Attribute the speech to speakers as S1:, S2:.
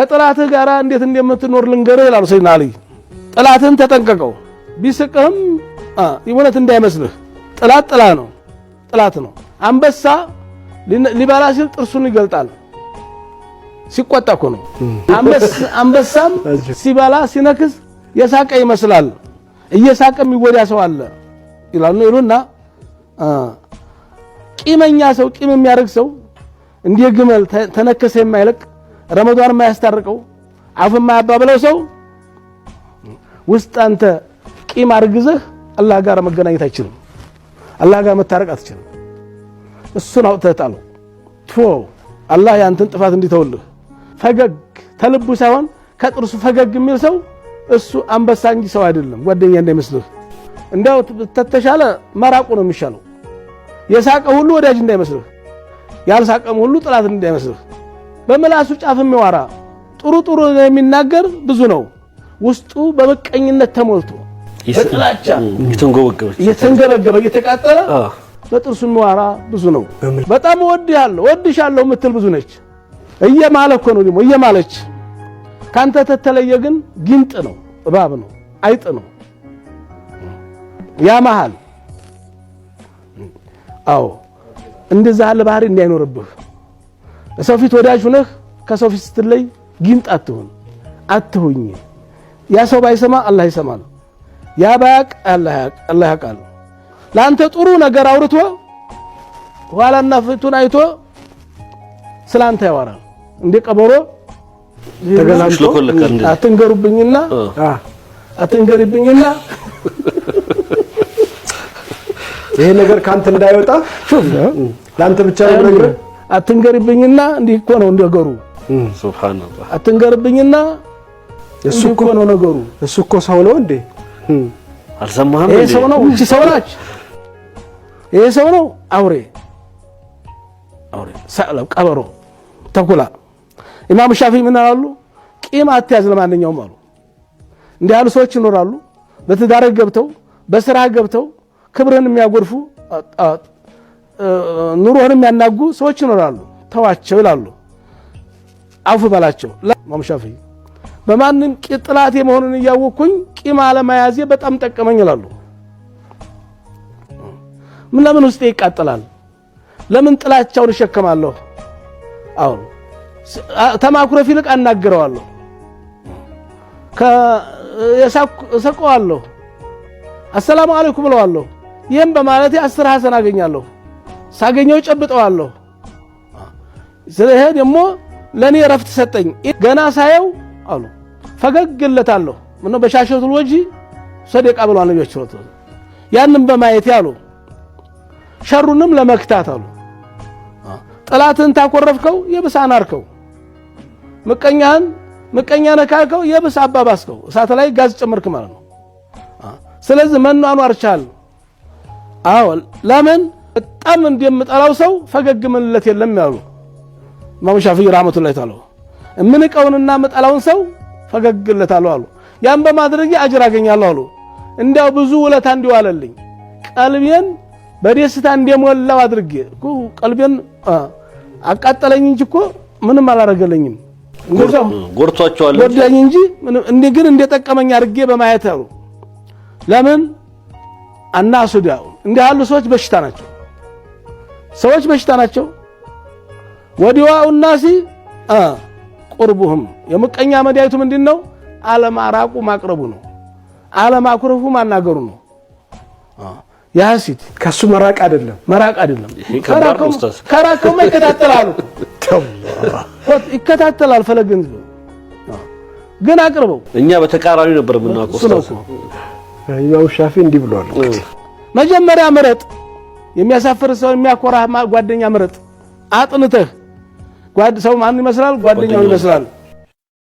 S1: ከጥላትህ ጋር እንዴት እንደምትኖር ልንገርህ ይላሉ ሰይድና አሊ። ጥላትህን ተጠንቀቀው ቢስቅህም ይወነት እንዳይመስልህ ጥላት ነው ጥላት ነው። አንበሳ ሊበላ ሲል ጥርሱን ይገልጣል ሲቆጣ እኮ ነው። አንበሳም ሲበላ ሲነክስ የሳቀ ይመስላል እየሳቀ የሚወዳ ሰው አለ ይላሉ ይሉና ቂመኛ ሰው ቂም የሚያደርግ ሰው እንደ ግመል ተነከሰ የማይለቅ ረመዳን የማያስታርቀው አፍ የማያባብለው ሰው ውስጥ አንተ ቂም አርግዘህ አላህ ጋር መገናኘት አይችልም። አላህ ጋር መታረቅ አትችልም። እሱን አውጥተህ ጣለው አላህ ያንተን ጥፋት እንዲተውልህ ፈገግ ተልቡ ሳይሆን ከጥርሱ ፈገግ የሚል ሰው እሱ አንበሳ እንጂ ሰው አይደለም። ጓደኛ እንዳይመስልህ እንደው ተተሻለ መራቁ ነው የሚሻለው። የሳቀ ሁሉ ወዳጅ እንዳይመስልህ ያልሳቀም ሁሉ ጥላት እንዳይመስልህ። በመላሱ ጫፍ የሚዋራ ጥሩ የሚናገር ብዙ ነው ውስጡ በበቀኝነት ተሞልቶ በጥላቻ እየተንገበገበ እየተቃጠለ በጥርሱ የሚዋራ ብዙ ነው። በጣም ወድሻለሁ የምትል ብዙ ነች። እየማለ እኮ ነው ደግሞ እየማለች ካንተ ተተለየ ግን ጊንጥ ነው እባብ ነው አይጥ ነው ያ መሃል እንደዛ ያለ ባህሪ እንዳይኖርብህ ሰው ፊት ወዳጅ ሆነህ ከሰው ፊት ስትለይ ጊንጥ አትሁኝ። ያ ሰው ባይሰማ አላህ ይሰማል። ያ ባያቅ አላህ ያውቃል። ላንተ ጥሩ ነገር አውርቶ ኋላና ፊቱን አይቶ ስላንተ ያወራል። እንደ ቀበሮ ተገላምጦ አትንገርብኝና ይሄ ነገር ካንተ እንዳይወጣ ላንተ ብቻ ነው ነገር አትንገርብኝና እንዲህ እኮ ነው ነገሩ። ሱብሃንአላህ አትንገርብኝና እሱ እኮ ነው ነገሩ። እሱ እኮ ሰው ነው እንዴ አልሰማህም እንዴ? ይሄ ሰው ነው እቺ ሰው ናች። ይሄ ሰው ነው አውሬ ሰለም ቀበሮ ተኩላ። ኢማም ሻፊዒ ምን አሉ? ቂም አትያዝ ለማንኛውም አሉ። እንዲህ ያሉ ሰዎች ይኖራሉ በትዳር ገብተው በስራ ገብተው ክብርን የሚያጎርፉ ኑሮህን የሚያናጉ ሰዎች ይኖራሉ። ተዋቸው ይላሉ። አውፍ በላቸው። ኢማም ሻፊዒ በማንም ጥላቴ መሆኑን እያወቅኩኝ ቂም አለመያዜ በጣም ጠቀመኝ ይላሉ። ምን ለምን ውስጤ ይቃጠላል? ለምን ጥላቻውን እሸከማለሁ? አሁን ተማኩረፍ ይልቅ አናግረዋለሁ እሰቀዋለሁ አሰላሙ አለይኩም ብለዋለሁ። ይሄን በማለቴ 10 ሐሰን አገኛለሁ። ሳገኘው ጨብጠዋለሁ። ስለዚህ ደግሞ ለኔ ረፍት ሰጠኝ። ገና ሳየው አሉ ፈገግለታለሁ። ምን ነው በሻሸቱል ወጂ ሰደቃ ብለዋል ነብያችን ሰለላሁ ዐለይሂ ወሰለም። ያንን በማየት ያሉ ሸሩንም ለመክታት አሉ ጥላትን ታቆረፍከው የብሳን አርከው ምቀኛ ነካልከው የብስ አባባስከው እሳት ላይ ጋዝ ጨመርክ ማለት ነው። ስለዚህ መኗኗር ቻል። ለምን በጣም እንደምጠላው ሰው ፈገግ ምንለት የለም ያሉ ኢማም ሻፊዒ ረህመቱላሂ ተዓላ እምንቀውንና መጠላውን ሰው ፈገግለታለሁ አሉ። ያን በማድረግ አጅር አገኛለሁ አሉ። እንዲያው ብዙ ውለታ እንዲዋለልኝ ቀልቤን በደስታ እንደሞላው አድርጌ ቀልቤን አቃጠለኝ እንጂ እኮ ምንም አላረገለኝም። እንደዛው ጎርቷቸዋል ወዳኝ እንጂ ግን እንደጠቀመኝ አድርጌ በማየት አሉ። ለምን الناس ዳው እንዲህ ያሉ ሰዎች በሽታ ናቸው። ሰዎች በሽታ ናቸው። ወዲዋው الناس ቁርቡህም የምቀኛ መድኃኒቱ ምንድነው? አለማራቁ ማቅረቡ ነው። አለማኩረፉ ማናገሩ ነው። ያሲት ከሱ መራቅ አይደለም ከራከው ይከታተላሉ ይከታተላል ፈለግን ግን አቅርበው እኛ በተቃራኒ ነበር የምናቆስተው። ኢማም ሻፊዒ እንዲህ ብለዋል። መጀመሪያ ምረጥ የሚያሳፍር ሰው የሚያኮራ ጓደኛ ምረጥ። አጥንተህ ሰው ማን ይመስላል ጓደኛው ይመስላል